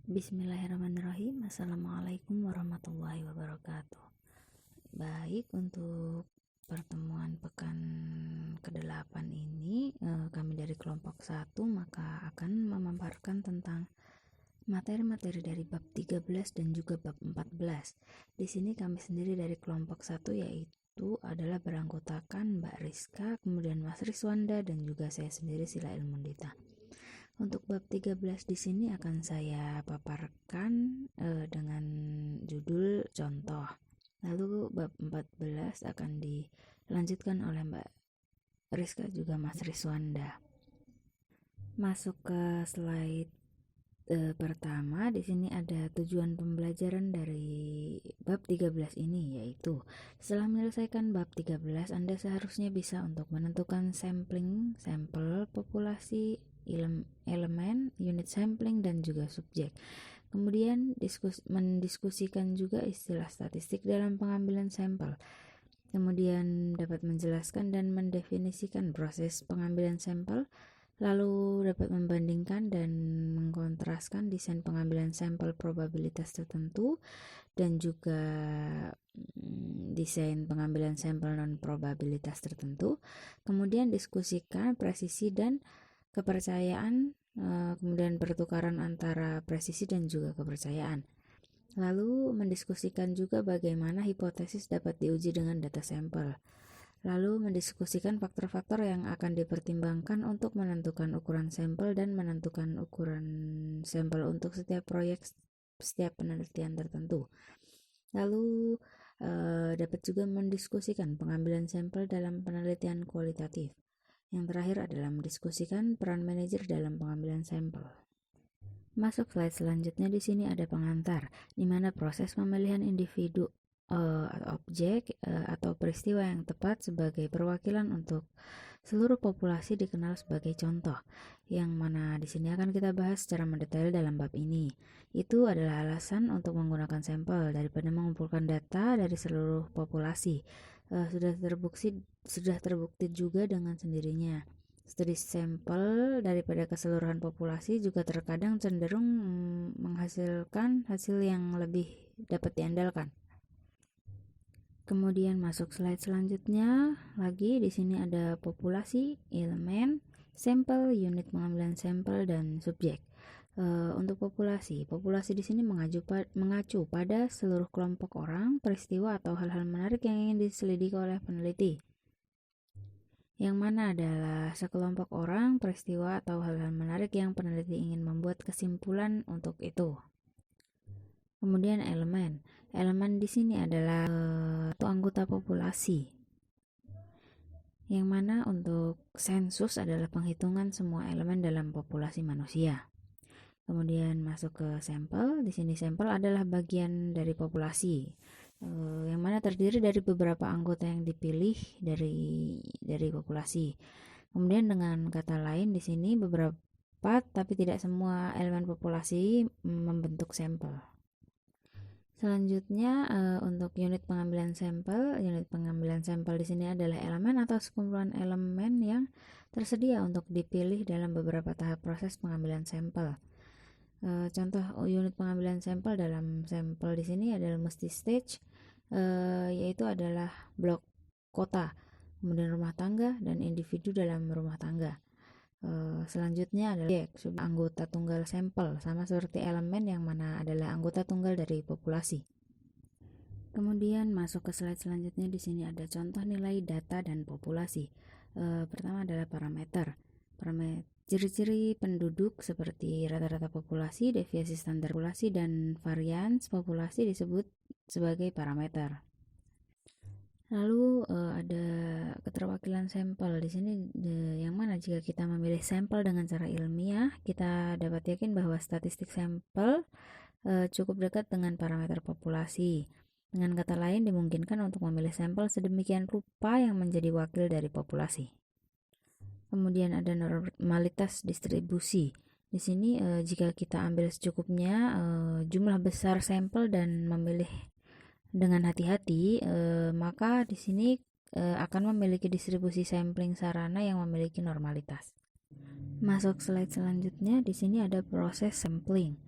Bismillahirrahmanirrahim. Assalamualaikum warahmatullahi wabarakatuh. Baik, untuk pertemuan pekan ke-8 ini kami dari kelompok 1 maka akan memaparkan tentang materi-materi dari bab 13 dan juga bab 14. Di sini kami sendiri dari kelompok 1 yaitu adalah beranggotakan Mbak Rizka, kemudian Mas Riswanda dan juga saya sendiri Sila Ilmundita. Untuk bab 13 di sini akan saya paparkan dengan judul contoh. Lalu bab 14 akan dilanjutkan oleh Mbak Rizka juga Mas Riswanda. Masuk ke slide pertama, di sini ada tujuan pembelajaran dari bab 13 ini, yaitu setelah menyelesaikan bab 13 Anda seharusnya bisa untuk menentukan sampel populasi, elemen, unit sampling, dan juga subjek. Kemudian mendiskusikan juga istilah statistik dalam pengambilan sampel. Kemudian dapat menjelaskan dan mendefinisikan proses pengambilan sampel, lalu dapat membandingkan dan mengkontraskan desain pengambilan sampel probabilitas tertentu dan juga desain pengambilan sampel non probabilitas tertentu. Kemudian diskusikan presisi dan kepercayaan, kemudian pertukaran antara presisi dan juga kepercayaan. Lalu mendiskusikan juga bagaimana hipotesis dapat diuji dengan data sampel. Lalu mendiskusikan faktor-faktor yang akan dipertimbangkan untuk menentukan ukuran sampel dan menentukan ukuran sampel untuk setiap proyek, setiap penelitian tertentu. Lalu dapat juga mendiskusikan pengambilan sampel dalam penelitian kualitatif. Yang terakhir adalah mendiskusikan peran manajer dalam pengambilan sampel. Masuk slide selanjutnya, di sini ada pengantar, di mana proses pemilihan individu objek atau peristiwa yang tepat sebagai perwakilan untuk seluruh populasi dikenal sebagai contoh, yang mana di sini akan kita bahas secara mendetail dalam bab ini. Itu adalah alasan untuk menggunakan sampel daripada mengumpulkan data dari seluruh populasi. Sudah terbukti juga dengan sendirinya. Studi sampel daripada keseluruhan populasi juga terkadang cenderung menghasilkan hasil yang lebih dapat diandalkan. Kemudian masuk slide selanjutnya lagi, di sini ada populasi, elemen, sampel, unit pengambilan sampel, dan subjek. Untuk populasi di sini mengacu pada seluruh kelompok orang, peristiwa atau hal-hal menarik yang ingin diselidiki oleh peneliti. Yang mana adalah sekelompok orang, peristiwa atau hal-hal menarik yang peneliti ingin membuat kesimpulan untuk itu. Kemudian elemen di sini adalah anggota populasi, yang mana untuk sensus adalah penghitungan semua elemen dalam populasi manusia. Kemudian masuk ke sampel, di sini sampel adalah bagian dari populasi, yang mana terdiri dari beberapa anggota yang dipilih dari populasi. Kemudian dengan kata lain, di sini beberapa tapi tidak semua elemen populasi membentuk sampel. Selanjutnya untuk unit pengambilan sampel di sini adalah elemen atau sekumpulan elemen yang tersedia untuk dipilih dalam beberapa tahap proses pengambilan sampel. Contoh unit pengambilan sampel dalam sampel di sini adalah multi-stage, yaitu adalah blok kota, kemudian rumah tangga, dan individu dalam rumah tangga. Selanjutnya adalah anggota tunggal sampel, sama seperti elemen yang mana adalah anggota tunggal dari populasi. Kemudian masuk ke slide selanjutnya, di sini ada contoh nilai data dan populasi. Pertama adalah parameter. Ciri-ciri penduduk seperti rata-rata populasi, deviasi standar populasi, dan varians populasi disebut sebagai parameter. Lalu ada keterwakilan sampel di sini, yang mana jika kita memilih sampel dengan cara ilmiah, kita dapat yakin bahwa statistik sampel cukup dekat dengan parameter populasi. Dengan kata lain, dimungkinkan untuk memilih sampel sedemikian rupa yang menjadi wakil dari populasi. Kemudian ada normalitas distribusi. Di sini jika kita ambil secukupnya jumlah besar sampel dan memilih dengan hati-hati, maka di sini akan memiliki distribusi sampling sarana yang memiliki normalitas. Masuk slide selanjutnya, di sini ada proses sampling.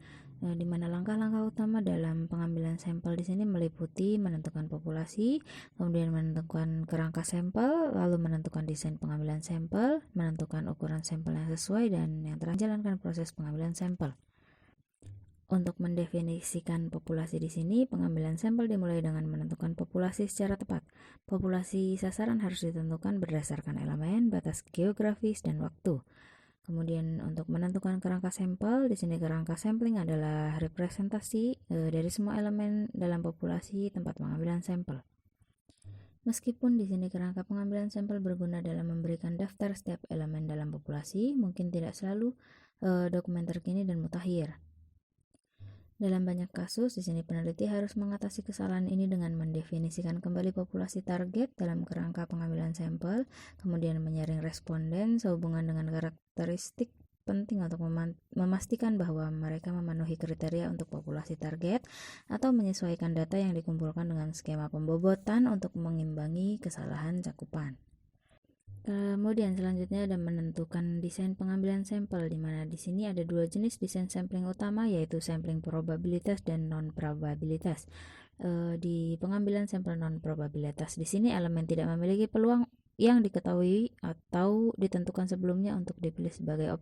di mana langkah-langkah utama dalam pengambilan sampel di sini meliputi menentukan populasi, kemudian menentukan kerangka sampel, lalu menentukan desain pengambilan sampel, menentukan ukuran sampel yang sesuai, dan yang terakhir menjalankan proses pengambilan sampel. Untuk mendefinisikan populasi di sini, pengambilan sampel dimulai dengan menentukan populasi secara tepat. Populasi sasaran harus ditentukan berdasarkan elemen, batas geografis, dan waktu. Kemudian untuk menentukan kerangka sampel, di sini kerangka sampling adalah representasi dari semua elemen dalam populasi tempat pengambilan sampel. Meskipun di sini kerangka pengambilan sampel berguna dalam memberikan daftar setiap elemen dalam populasi, mungkin tidak selalu dokumen terkini dan mutakhir. Dalam banyak kasus, di sini peneliti harus mengatasi kesalahan ini dengan mendefinisikan kembali populasi target dalam kerangka pengambilan sampel, kemudian menyaring responden sehubungan dengan karakteristik penting untuk memastikan bahwa mereka memenuhi kriteria untuk populasi target, atau menyesuaikan data yang dikumpulkan dengan skema pembobotan untuk mengimbangi kesalahan cakupan. Kemudian selanjutnya ada menentukan desain pengambilan sampel, di mana di sini ada dua jenis desain sampling utama, yaitu sampling probabilitas dan non-probabilitas. Di pengambilan sampel non-probabilitas di sini elemen tidak memiliki peluang yang diketahui atau ditentukan sebelumnya untuk dipilih sebagai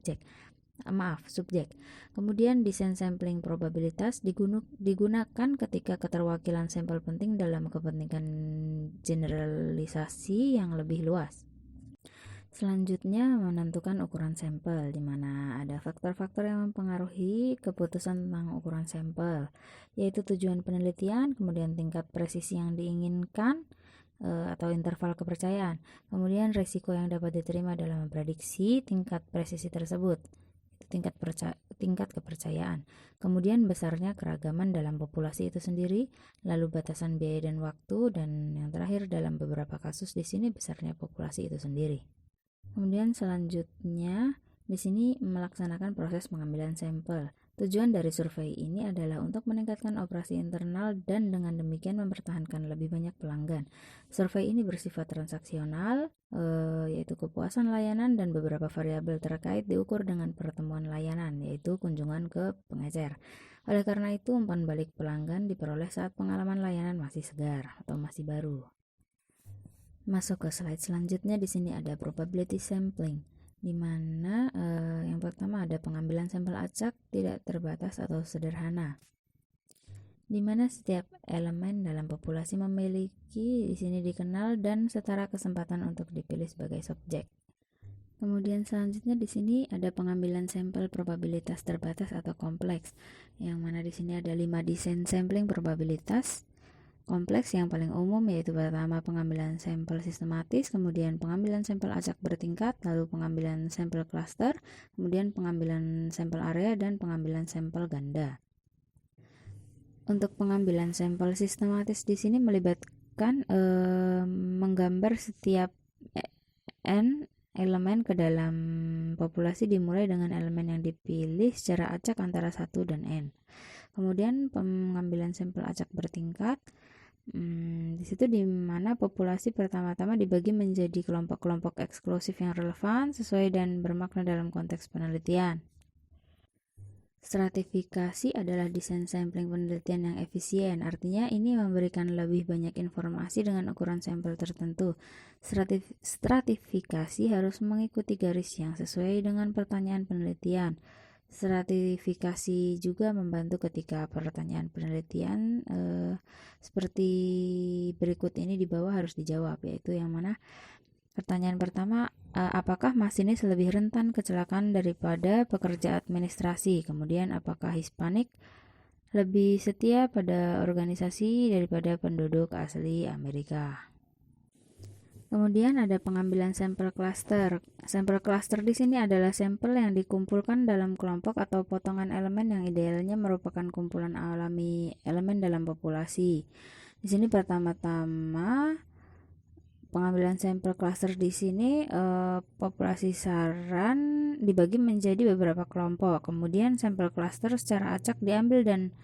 subjek. Kemudian desain sampling probabilitas digunakan ketika keterwakilan sampel penting dalam kepentingan generalisasi yang lebih luas. Selanjutnya menentukan ukuran sampel, di mana ada faktor-faktor yang mempengaruhi keputusan tentang ukuran sampel, yaitu tujuan penelitian, kemudian tingkat presisi yang diinginkan atau interval kepercayaan, kemudian risiko yang dapat diterima dalam memprediksi tingkat presisi tersebut, tingkat kepercayaan, kemudian besarnya keragaman dalam populasi itu sendiri, lalu batasan biaya dan waktu, dan yang terakhir dalam beberapa kasus di sini besarnya populasi itu sendiri. Kemudian selanjutnya di sini melaksanakan proses pengambilan sampel. Tujuan dari survei ini adalah untuk meningkatkan operasi internal dan dengan demikian mempertahankan lebih banyak pelanggan. Survei ini bersifat transaksional, yaitu kepuasan layanan dan beberapa variabel terkait diukur dengan pertemuan layanan, yaitu kunjungan ke pengecer. Oleh karena itu, umpan balik pelanggan diperoleh saat pengalaman layanan masih segar atau masih baru. Masuk ke slide selanjutnya, di sini ada probability sampling, di mana yang pertama ada pengambilan sampel acak tidak terbatas atau sederhana, di mana setiap elemen dalam populasi memiliki di sini dikenal dan setara kesempatan untuk dipilih sebagai subjek. Kemudian selanjutnya di sini ada pengambilan sampel probabilitas terbatas atau kompleks, yang mana di sini ada 5 desain sampling probabilitas kompleks yang paling umum, yaitu pertama pengambilan sampel sistematis, kemudian pengambilan sampel acak bertingkat, lalu pengambilan sampel cluster, kemudian pengambilan sampel area, dan pengambilan sampel ganda. Untuk pengambilan sampel sistematis di sini melibatkan menggambar setiap n elemen ke dalam populasi dimulai dengan elemen yang dipilih secara acak antara 1 dan n. Kemudian pengambilan sampel acak bertingkat, di situ di mana populasi pertama-tama dibagi menjadi kelompok-kelompok eksklusif yang relevan, sesuai dan bermakna dalam konteks penelitian. Stratifikasi adalah desain sampling penelitian yang efisien, artinya ini memberikan lebih banyak informasi dengan ukuran sampel tertentu. Stratifikasi harus mengikuti garis yang sesuai dengan pertanyaan penelitian. Stratifikasi juga membantu ketika pertanyaan penelitian seperti berikut ini di bawah harus dijawab, yaitu yang mana pertanyaan pertama, apakah masinis lebih rentan kecelakaan daripada pekerja administrasi? Kemudian apakah Hispanik lebih setia pada organisasi daripada penduduk asli Amerika? Kemudian ada pengambilan sampel cluster. Sampel cluster di sini adalah sampel yang dikumpulkan dalam kelompok atau potongan elemen yang idealnya merupakan kumpulan alami elemen dalam populasi. Di sini pertama-tama pengambilan sampel cluster di sini populasi saran dibagi menjadi beberapa kelompok. Kemudian sampel cluster secara acak diambil dan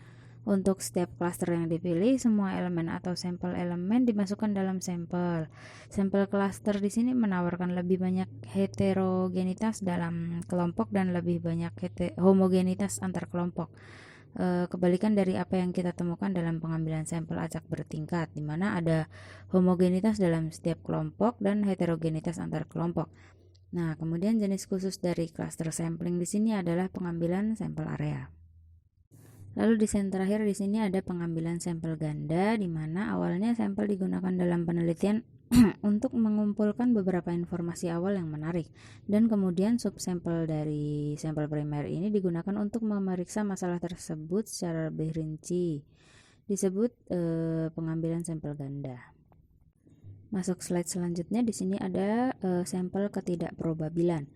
untuk setiap klaster yang dipilih, semua elemen atau sampel elemen dimasukkan dalam sampel. Sampel cluster di sini menawarkan lebih banyak heterogenitas dalam kelompok dan lebih banyak homogenitas antar kelompok. kebalikan dari apa yang kita temukan dalam pengambilan sampel acak bertingkat, di mana ada homogenitas dalam setiap kelompok dan heterogenitas antar kelompok. Nah, kemudian jenis khusus dari cluster sampling di sini adalah pengambilan sampel area. Lalu desain terakhir di sini ada pengambilan sampel ganda, di mana awalnya sampel digunakan dalam penelitian untuk mengumpulkan beberapa informasi awal yang menarik, dan kemudian subsampel dari sampel primer ini digunakan untuk memeriksa masalah tersebut secara lebih rinci. Disebut pengambilan sampel ganda. Masuk slide selanjutnya, di sini ada sampel ketidakprobabilan.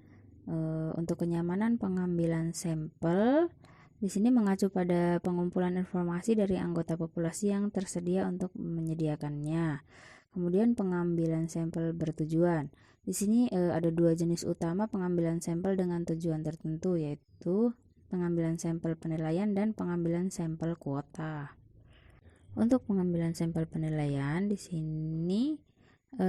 Untuk kenyamanan pengambilan sampel di sini mengacu pada pengumpulan informasi dari anggota populasi yang tersedia untuk menyediakannya. Kemudian pengambilan sampel bertujuan. Di sini ada dua jenis utama pengambilan sampel dengan tujuan tertentu, yaitu pengambilan sampel penilaian dan pengambilan sampel kuota. Untuk pengambilan sampel penilaian di sini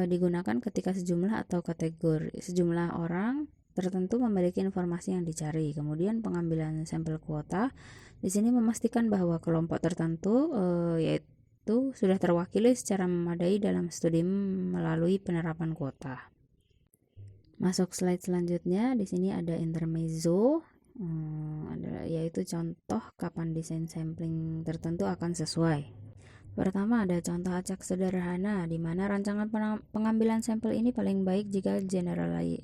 digunakan ketika sejumlah orang tertentu memiliki informasi yang dicari. Kemudian pengambilan sampel kuota di sini memastikan bahwa kelompok tertentu yaitu sudah terwakili secara memadai dalam studi melalui penerapan kuota. Masuk slide selanjutnya, di sini ada intermezzo, yaitu contoh kapan desain sampling tertentu akan sesuai. Pertama, ada contoh acak sederhana di mana rancangan pengambilan sampel ini paling baik jika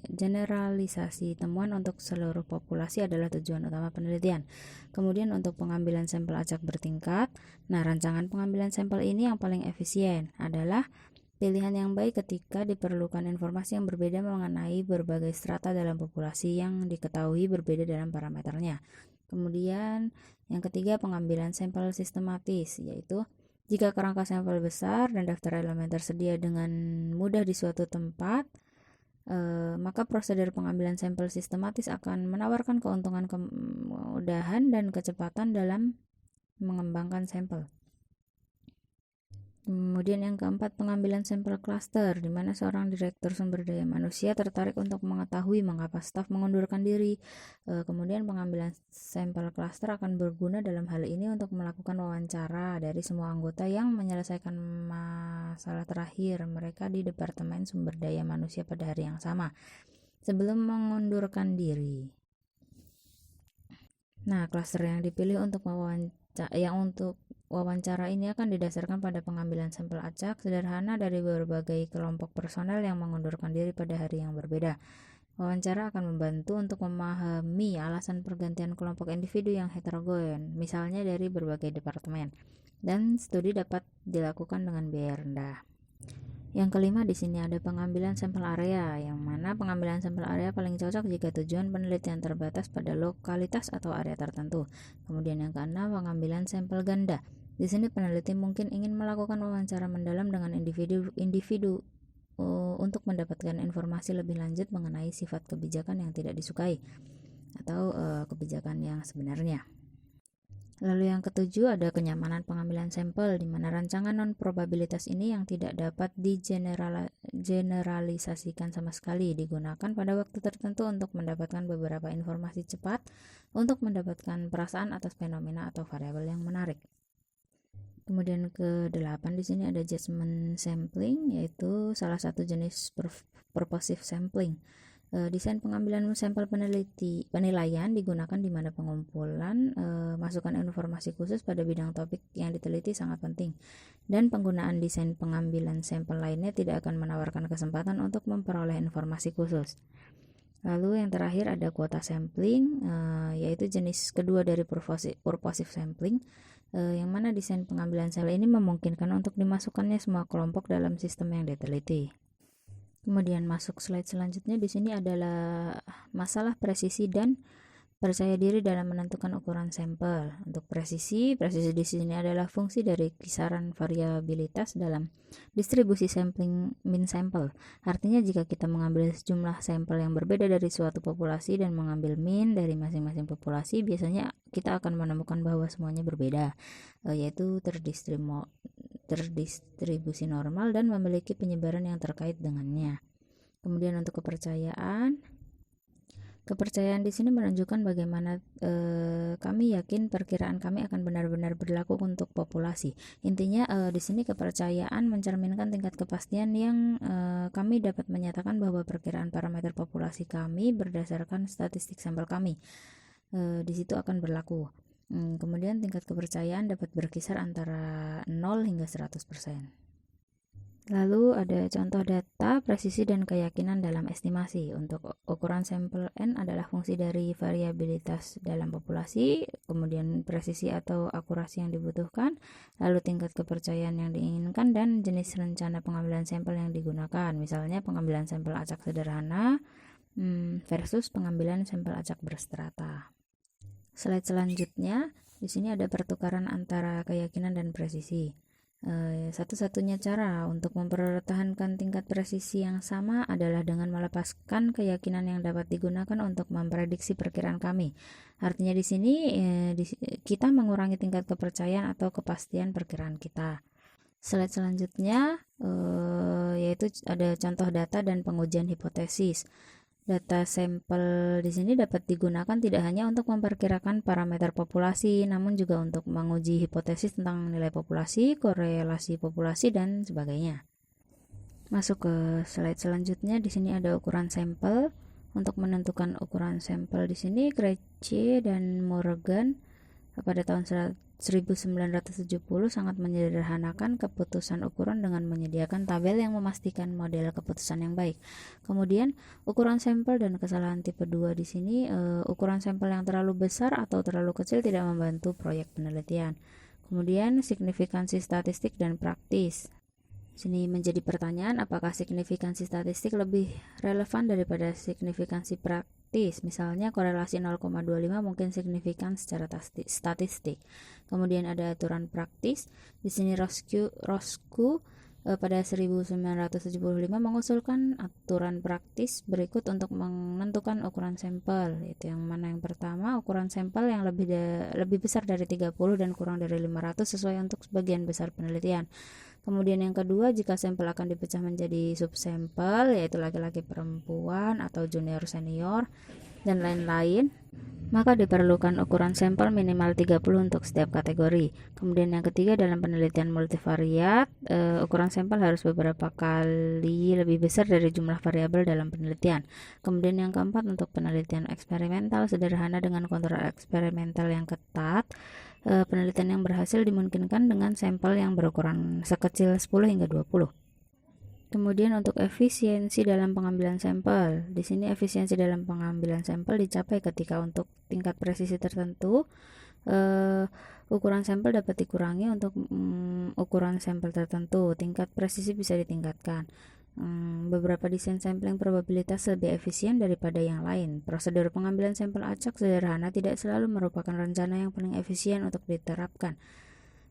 generalisasi temuan untuk seluruh populasi adalah tujuan utama penelitian. Kemudian untuk pengambilan sampel acak bertingkat, rancangan pengambilan sampel ini yang paling efisien adalah pilihan yang baik ketika diperlukan informasi yang berbeda mengenai berbagai strata dalam populasi yang diketahui berbeda dalam parameternya. Kemudian yang ketiga, pengambilan sampel sistematis, yaitu jika kerangka sampel besar dan daftar elemen tersedia dengan mudah di suatu tempat, maka prosedur pengambilan sampel sistematis akan menawarkan keuntungan, kemudahan, dan kecepatan dalam mengembangkan sampel. Kemudian yang keempat, pengambilan sampel cluster, di mana seorang direktur sumber daya manusia tertarik untuk mengetahui mengapa staf mengundurkan diri. Kemudian pengambilan sampel cluster akan berguna dalam hal ini untuk melakukan wawancara dari semua anggota yang menyelesaikan masalah terakhir mereka di Departemen Sumber Daya Manusia pada hari yang sama, sebelum mengundurkan diri. Nah, cluster yang dipilih untuk wawancara ini akan didasarkan pada pengambilan sampel acak sederhana dari berbagai kelompok personel yang mengundurkan diri pada hari yang berbeda. Wawancara akan membantu untuk memahami alasan pergantian kelompok individu yang heterogen, misalnya dari berbagai departemen, dan studi dapat dilakukan dengan biaya rendah. Yang kelima, di sini ada pengambilan sampel area, yang mana pengambilan sampel area paling cocok jika tujuan penelitian terbatas pada lokalitas atau area tertentu. Kemudian yang keenam, pengambilan sampel ganda. Di sini peneliti mungkin ingin melakukan wawancara mendalam dengan individu untuk mendapatkan informasi lebih lanjut mengenai sifat kebijakan yang tidak disukai atau kebijakan yang sebenarnya. Lalu yang ketujuh, ada kenyamanan pengambilan sampel, di mana rancangan non-probabilitas ini yang tidak dapat digeneralisasikan sama sekali digunakan pada waktu tertentu untuk mendapatkan beberapa informasi cepat untuk mendapatkan perasaan atas fenomena atau variabel yang menarik. Kemudian ke-8 di sini ada judgment sampling, yaitu salah satu jenis purposive sampling. Desain pengambilan sampel penilaian digunakan di mana pengumpulan masukan informasi khusus pada bidang topik yang diteliti sangat penting, dan penggunaan desain pengambilan sampel lainnya tidak akan menawarkan kesempatan untuk memperoleh informasi khusus. Lalu yang terakhir ada kuota sampling, yaitu jenis kedua dari purposive sampling, yang mana desain pengambilan sampel ini memungkinkan untuk dimasukkannya semua kelompok dalam sistem yang diteliti. Kemudian masuk slide selanjutnya, di sini adalah masalah presisi dan percaya diri dalam menentukan ukuran sampel. Untuk presisi di sini adalah fungsi dari kisaran variabilitas dalam distribusi sampling mean sample. Artinya jika kita mengambil sejumlah sampel yang berbeda dari suatu populasi dan mengambil mean dari masing-masing populasi, biasanya kita akan menemukan bahwa semuanya berbeda, yaitu terdistribusi normal dan memiliki penyebaran yang terkait dengannya. Kemudian untuk kepercayaan, Kepercayaan di sini menunjukkan bagaimana kami yakin perkiraan kami akan benar-benar berlaku untuk populasi. Intinya di sini kepercayaan mencerminkan tingkat kepastian yang kami dapat menyatakan bahwa perkiraan parameter populasi kami berdasarkan statistik sampel kami di situ akan berlaku. Kemudian tingkat kepercayaan dapat berkisar antara 0 hingga 100%. Lalu ada contoh data, presisi dan keyakinan dalam estimasi. Untuk ukuran sampel N adalah fungsi dari variabilitas dalam populasi, kemudian presisi atau akurasi yang dibutuhkan, lalu tingkat kepercayaan yang diinginkan, dan jenis rencana pengambilan sampel yang digunakan. Misalnya pengambilan sampel acak sederhana versus pengambilan sampel acak berstrata. Slide selanjutnya, di sini ada pertukaran antara keyakinan dan presisi. Satu-satunya cara untuk mempertahankan tingkat presisi yang sama adalah dengan melepaskan keyakinan yang dapat digunakan untuk memprediksi perkiraan kami. Artinya di sini kita mengurangi tingkat kepercayaan atau kepastian perkiraan kita. Slide selanjutnya yaitu ada contoh data dan pengujian hipotesis. Data sampel di sini dapat digunakan tidak hanya untuk memperkirakan parameter populasi, namun juga untuk menguji hipotesis tentang nilai populasi, korelasi populasi, dan sebagainya. Masuk ke slide selanjutnya, di sini ada ukuran sampel. Untuk menentukan ukuran sampel di sini, Krejci dan Morgan pada tahun 1970 sangat menyederhanakan keputusan ukuran dengan menyediakan tabel yang memastikan model keputusan yang baik. Kemudian ukuran sampel dan kesalahan tipe 2 di sini, ukuran sampel yang terlalu besar atau terlalu kecil tidak membantu proyek penelitian. Kemudian signifikansi statistik dan praktis. Sini menjadi pertanyaan, apakah signifikansi statistik lebih relevan daripada signifikansi praktis? Misalnya korelasi 0,25 mungkin signifikan secara statistik. Kemudian ada aturan praktis. Di sini Roscoe pada 1975 mengusulkan aturan praktis berikut untuk menentukan ukuran sampel, yaitu yang mana yang pertama, ukuran sampel yang lebih besar dari 30 dan kurang dari 500 sesuai untuk sebagian besar penelitian. Kemudian yang kedua, jika sampel akan dipecah menjadi subsampel, yaitu laki-laki perempuan atau junior senior dan lain-lain, maka diperlukan ukuran sampel minimal 30 untuk setiap kategori. Kemudian yang ketiga, dalam penelitian multivariat, ukuran sampel harus beberapa kali lebih besar dari jumlah variabel dalam penelitian. Kemudian yang keempat, untuk penelitian eksperimental sederhana dengan kontrol eksperimental yang ketat, penelitian yang berhasil dimungkinkan dengan sampel yang berukuran sekecil 10 hingga 20. Kemudian untuk efisiensi dalam pengambilan sampel, di sini efisiensi dalam pengambilan sampel dicapai ketika untuk tingkat presisi tertentu, ukuran sampel dapat dikurangi untuk ukuran sampel tertentu, tingkat presisi bisa ditingkatkan. Beberapa desain sampling probabilitas lebih efisien daripada yang lain. Prosedur pengambilan sampel acak sederhana tidak selalu merupakan rencana yang paling efisien untuk diterapkan.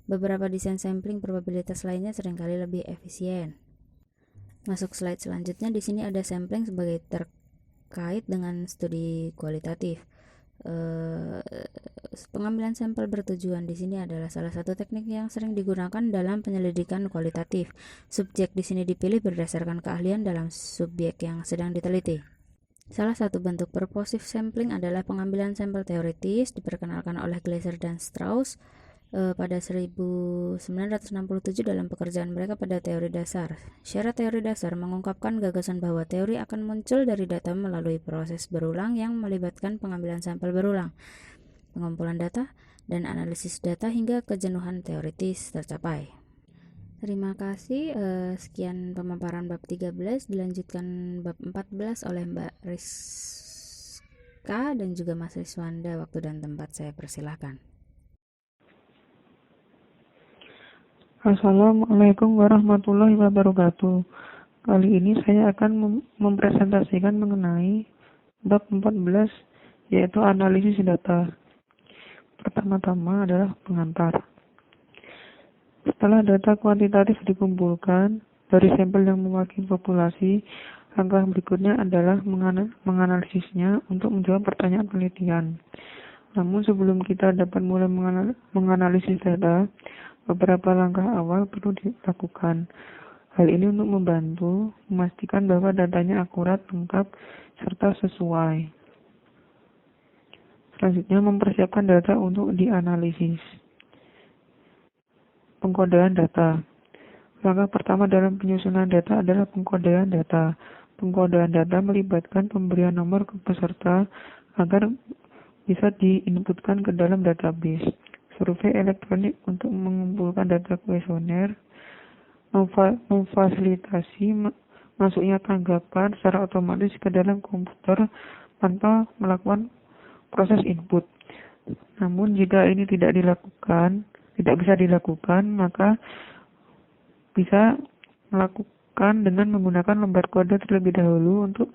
Beberapa desain sampling probabilitas lainnya seringkali lebih efisien. Masuk slide selanjutnya, di sini ada sampling sebagai terkait dengan studi kualitatif. Pengambilan sampel bertujuan di sini adalah salah satu teknik yang sering digunakan dalam penyelidikan kualitatif. Subjek di sini dipilih berdasarkan keahlian dalam subjek yang sedang diteliti. Salah satu bentuk purposive sampling adalah pengambilan sampel teoritis, diperkenalkan oleh Glaser dan Strauss pada 1967 dalam pekerjaan mereka pada teori dasar. Syarat teori dasar mengungkapkan gagasan bahwa teori akan muncul dari data melalui proses berulang yang melibatkan pengambilan sampel berulang, pengumpulan data, dan analisis data hingga kejenuhan teoritis tercapai. Terima kasih. Sekian pemaparan bab 13, dilanjutkan bab 14 oleh Mbak Rizka dan juga Mas Rizwanda. Waktu dan tempat saya persilahkan. Assalamualaikum warahmatullahi wabarakatuh. Kali ini saya akan mempresentasikan mengenai bab 14, yaitu analisis data. Pertama-tama adalah pengantar. Setelah data kuantitatif dikumpulkan dari sampel yang mewakili populasi, langkah berikutnya adalah menganalisisnya untuk menjawab pertanyaan penelitian. Namun sebelum kita dapat mulai menganalisis data, beberapa langkah awal perlu dilakukan. Hal ini untuk membantu memastikan bahwa datanya akurat, lengkap, serta sesuai. Selanjutnya, mempersiapkan data untuk dianalisis. Pengkodean data. Langkah pertama dalam penyusunan data adalah pengkodean data. Pengkodean data melibatkan pemberian nomor ke peserta agar bisa diinputkan ke dalam database. Survei elektronik untuk mengumpulkan data kuesioner, memfasilitasi masuknya tanggapan secara otomatis ke dalam komputer tanpa melakukan proses input. Namun jika ini tidak bisa dilakukan, maka bisa melakukan dengan menggunakan lembar kode terlebih dahulu untuk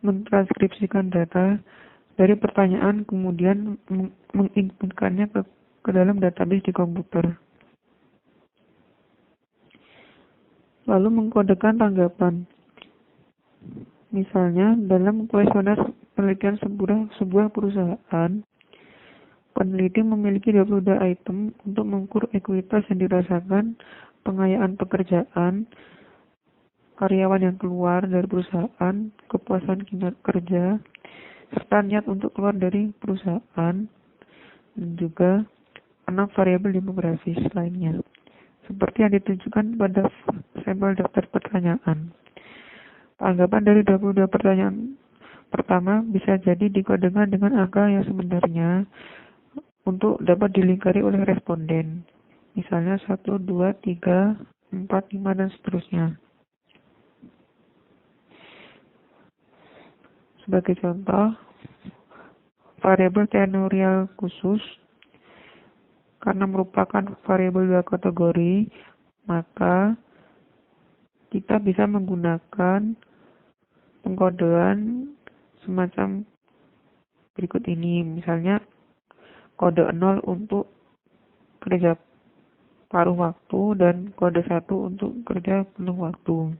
mentranskripsikan data dari pertanyaan, kemudian menginputkannya ke dalam database di komputer. Lalu mengkodekan tanggapan. Misalnya, dalam kuesioner penelitian sebuah perusahaan, peneliti memiliki 22 item untuk mengukur ekuitas yang dirasakan, pengayaan pekerjaan, karyawan yang keluar dari perusahaan, kepuasan kinerja, serta niat untuk keluar dari perusahaan, dan juga 6 variabel demografis lainnya, seperti yang ditunjukkan pada sampel daftar pertanyaan. Tanggapan dari 22 pertanyaan pertama bisa jadi dikodekan dengan angka yang sebenarnya untuk dapat dilingkari oleh responden. Misalnya 1, 2, 3, 4, 5, dan seterusnya. Sebagai contoh, variabel tenorial khusus karena merupakan variabel 2 kategori, maka kita bisa menggunakan pengkodean semacam berikut ini. Misalnya kode 0 untuk kerja paruh waktu dan kode 1 untuk kerja penuh waktu.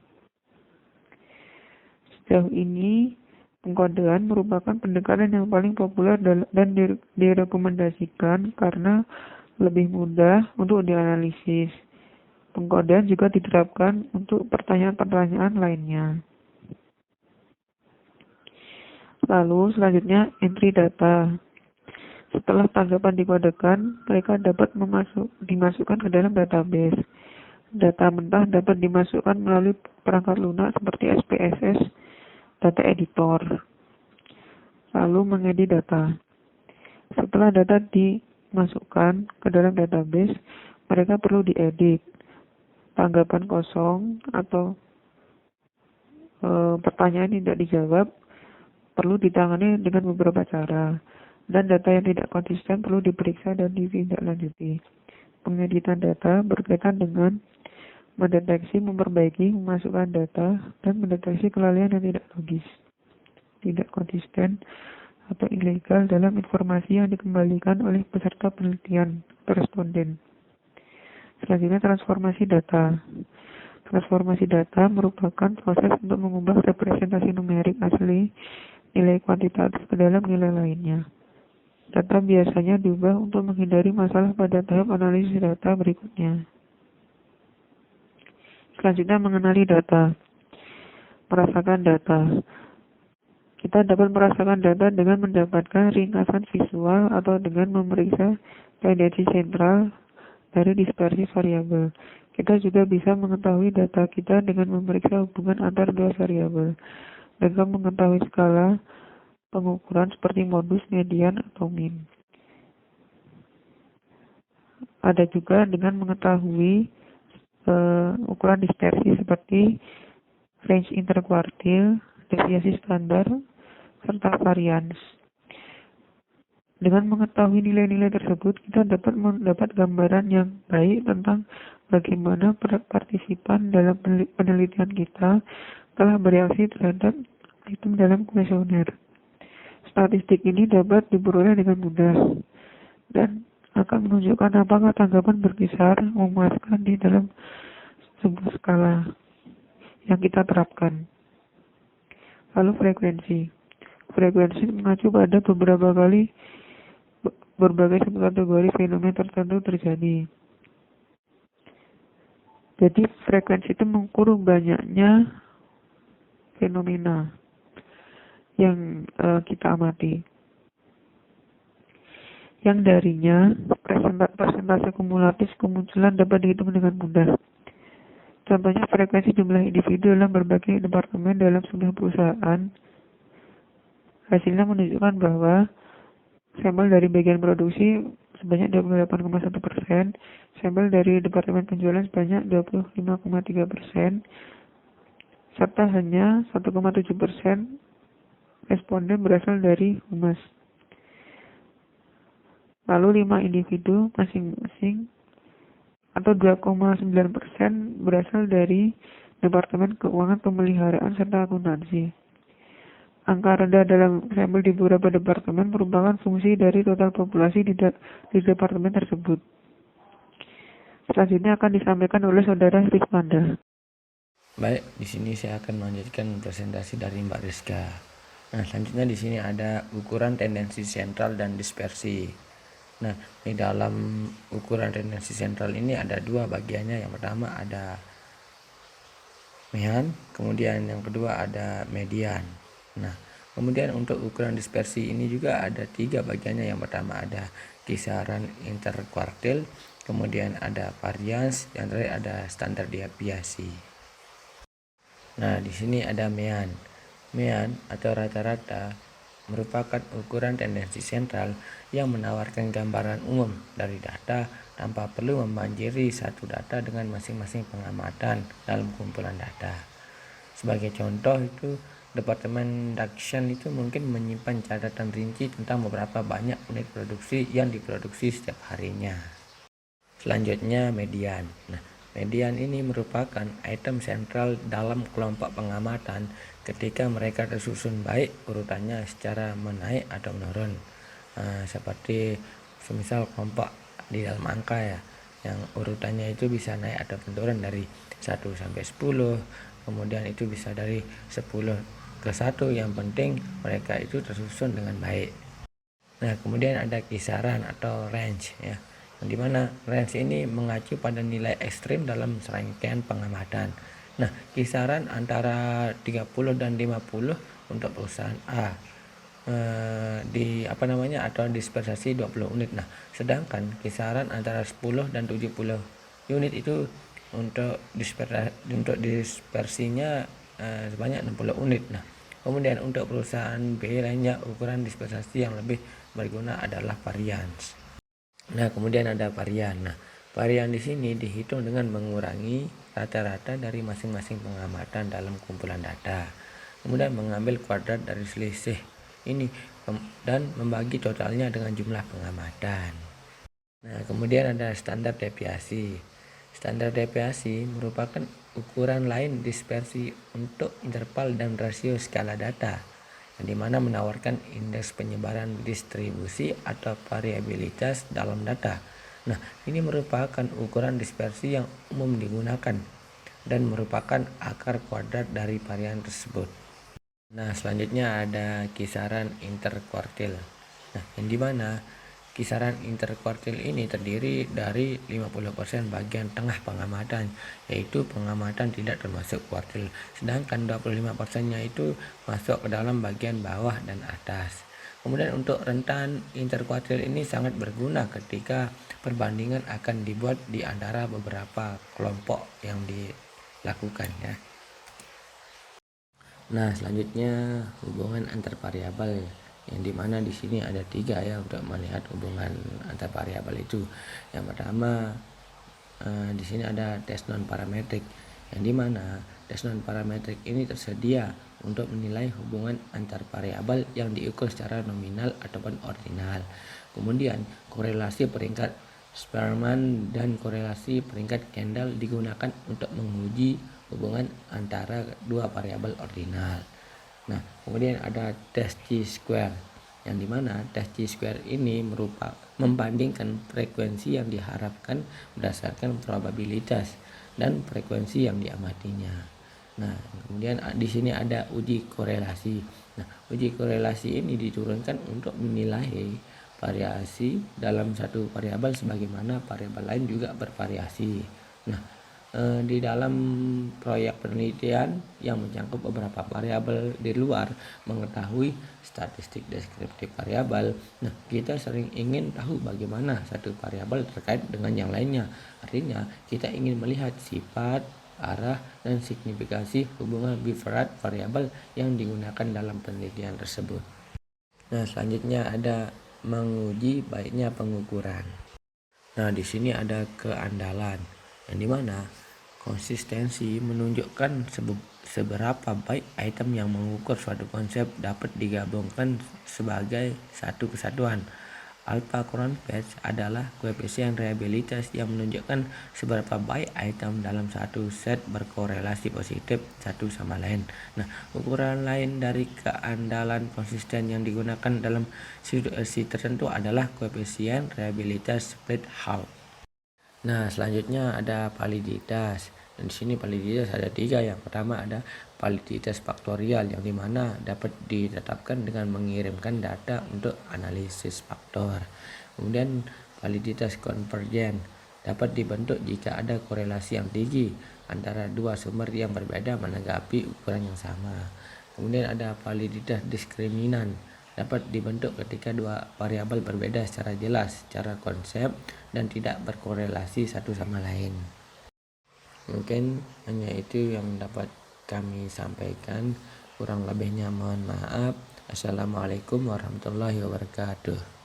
Sejauh ini pengkodean merupakan pendekatan yang paling populer dan direkomendasikan karena lebih mudah untuk dianalisis. Pengkodean juga diterapkan untuk pertanyaan-pertanyaan lainnya. Lalu selanjutnya entry data. Setelah tanggapan dikodekan, mereka dapat dimasukkan ke dalam database. Data mentah dapat dimasukkan melalui perangkat lunak seperti SPSS, data editor. Lalu mengedit data. Setelah data dimasukkan ke dalam database, mereka perlu diedit. Tanggapan kosong atau pertanyaan tidak dijawab perlu ditangani dengan beberapa cara, dan data yang tidak konsisten perlu diperiksa dan ditindaklanjuti. Pengeditan data berkaitan dengan mendeteksi, memperbaiki, memasukkan data, dan mendeteksi kelalaian yang tidak logis, tidak konsisten, atau ilegal dalam informasi yang dikembalikan oleh peserta penelitian atau responden. Selanjutnya, transformasi data. Transformasi data merupakan proses untuk mengubah representasi numerik asli nilai kuantitatif ke dalam nilai lainnya. Data biasanya diubah untuk menghindari masalah pada tahap analisis data berikutnya. Selanjutnya, mengenali data. Merasakan data. Kita dapat merasakan data dengan mendapatkan ringkasan visual atau dengan memeriksa tendensi sentral dari dispersi variabel. Kita juga bisa mengetahui data kita dengan memeriksa hubungan antar dua variabel, dengan mengetahui skala pengukuran seperti modus, median, atau mean. Ada juga dengan mengetahui ukuran dispersi seperti range interkuartil, deviasi standar, serta varians. Dengan mengetahui nilai-nilai tersebut, kita dapat mendapat gambaran yang baik tentang bagaimana partisipan dalam penelitian kita telah bereaksi terhadap item dalam kuesioner. Statistik ini dapat diperoleh dengan mudah dan akan menunjukkan apakah tanggapan berkisar memuaskan di dalam sebuah skala yang kita terapkan. Lalu frekuensi. Frekuensi mengacu pada berbagai subkategori fenomena tertentu terjadi. Jadi frekuensi itu mengukur banyaknya fenomena yang kita amati. yang darinya persentase kumulatif kemunculan dapat dihitung dengan mudah. Contohnya frekuensi jumlah individu dalam berbagai departemen dalam sebuah perusahaan. Hasilnya menunjukkan bahwa sampel dari bagian produksi sebanyak 28,1%, sampel dari departemen penjualan sebanyak 25,3%, serta hanya 1,7% responden berasal dari humas. Lalu 5 individu masing-masing atau 2,9% berasal dari Departemen Keuangan, Pemeliharaan, serta Akuntansi. Angka rendah dalam sampel di beberapa departemen merupakan fungsi dari total populasi di departemen tersebut. Selanjutnya akan disampaikan oleh Saudara Rizmanda. Baik, di sini saya akan melanjutkan presentasi dari Mbak Rizka. Nah, selanjutnya di sini ada ukuran tendensi sentral dan dispersi. Nah, di dalam ukuran tendensi sentral ini ada dua bagiannya. Yang pertama ada mean, kemudian yang kedua ada median. Nah, kemudian untuk ukuran dispersi ini juga ada tiga bagiannya. Yang pertama ada kisaran interkuartil, kemudian ada varians, yang terakhir ada standar deviasi. Nah, di sini ada mean. Mean atau rata-rata merupakan ukuran tendensi sentral yang menawarkan gambaran umum dari data tanpa perlu membanjiri satu data dengan masing-masing pengamatan dalam kumpulan data. Sebagai contoh itu Departemen Dakshan itu mungkin menyimpan catatan rinci tentang beberapa banyak unit produksi yang diproduksi setiap harinya. Selanjutnya median. Nah, median ini merupakan item sentral dalam kelompok pengamatan ketika mereka tersusun baik urutannya secara menaik atau menurun. Seperti semisal kelompok di dalam angka ya, yang urutannya itu bisa naik atau turun dari 1 sampai 10, kemudian itu bisa dari 10 ke 1, yang penting mereka itu tersusun dengan baik. Nah, kemudian ada kisaran atau range ya, yang dimana range ini mengacu pada nilai ekstrim dalam serangkaian pengamatan. Nah, kisaran antara 30 dan 50 untuk perusahaan A atau dispersasi 20 unit. Nah, sedangkan kisaran antara 10 dan 70 unit itu untuk dispersinya sebanyak 60 unit. Nah, kemudian untuk perusahaan B lainnya ukuran dispersasi yang lebih berguna adalah varians. Nah, kemudian ada varian. Nah, varian di sini dihitung dengan mengurangi rata-rata dari masing-masing pengamatan dalam kumpulan data. Kemudian mengambil kuadrat dari selisih ini dan membagi totalnya dengan jumlah pengamatan. Nah, kemudian ada standar deviasi. Standar deviasi merupakan ukuran lain dispersi untuk interval dan rasio skala data, yang dimana menawarkan indeks penyebaran distribusi atau variabilitas dalam data. Nah, ini merupakan ukuran dispersi yang umum digunakan dan merupakan akar kuadrat dari varian tersebut. Nah, selanjutnya ada kisaran interkuartil. Nah, yang dimana kisaran interkuartil ini terdiri dari 50% bagian tengah pengamatan, yaitu pengamatan tidak termasuk kuartil, sedangkan 25%-nya itu masuk ke dalam bagian bawah dan atas. Kemudian untuk rentan interkuartil ini sangat berguna ketika perbandingan akan dibuat di antara beberapa kelompok yang dilakukan ya. Nah, selanjutnya hubungan antar variabel, yang dimana di sini ada 3 ya untuk melihat hubungan antar variabel itu. Yang pertama di sini ada tes non parametrik, yang dimana tes non parametrik ini tersedia untuk menilai hubungan antar variabel yang diukur secara nominal ataupun ordinal. Kemudian korelasi peringkat Spearman dan korelasi peringkat Kendall digunakan untuk menguji hubungan antara dua variabel ordinal. Nah, kemudian ada tes chi-square, yang dimana tes chi-square ini merupakan membandingkan frekuensi yang diharapkan berdasarkan probabilitas dan frekuensi yang diamatinya. Nah, kemudian di sini ada uji korelasi. Nah, uji korelasi ini diturunkan untuk menilai variasi dalam satu variabel sebagaimana variabel lain juga bervariasi. Nah, di dalam proyek penelitian yang mencangkup beberapa variabel di luar mengetahui statistik deskriptif variabel. Nah, kita sering ingin tahu bagaimana satu variabel terkait dengan yang lainnya. Artinya, kita ingin melihat sifat, arah, dan signifikasi hubungan bifrat variabel yang digunakan dalam penelitian tersebut. Nah, selanjutnya ada menguji baiknya pengukuran. Nah, di sini ada keandalan, yang dimana konsistensi menunjukkan seberapa baik item yang mengukur suatu konsep dapat digabungkan sebagai satu kesatuan. Alpha Cronfeld adalah koefisien reliabilitas yang menunjukkan seberapa baik item dalam satu set berkorelasi positif satu sama lain. Nah, ukuran lain dari keandalan konsisten yang digunakan dalam situasi tertentu adalah koefisien reliabilitas split half. Nah, selanjutnya ada validitas. Dan di sini validitas ada 3. Yang pertama ada validitas faktorial, yang dimana dapat ditetapkan dengan mengirimkan data untuk analisis faktor. Kemudian validitas konvergen dapat dibentuk jika ada korelasi yang tinggi antara dua sumber yang berbeda menanggapi ukuran yang sama. Kemudian ada validitas diskriminan, dapat dibentuk ketika dua variabel berbeda secara jelas, secara konsep, dan tidak berkorelasi satu sama lain. Mungkin hanya itu yang dapat kami sampaikan. Kurang lebihnya mohon maaf. Assalamualaikum warahmatullahi wabarakatuh.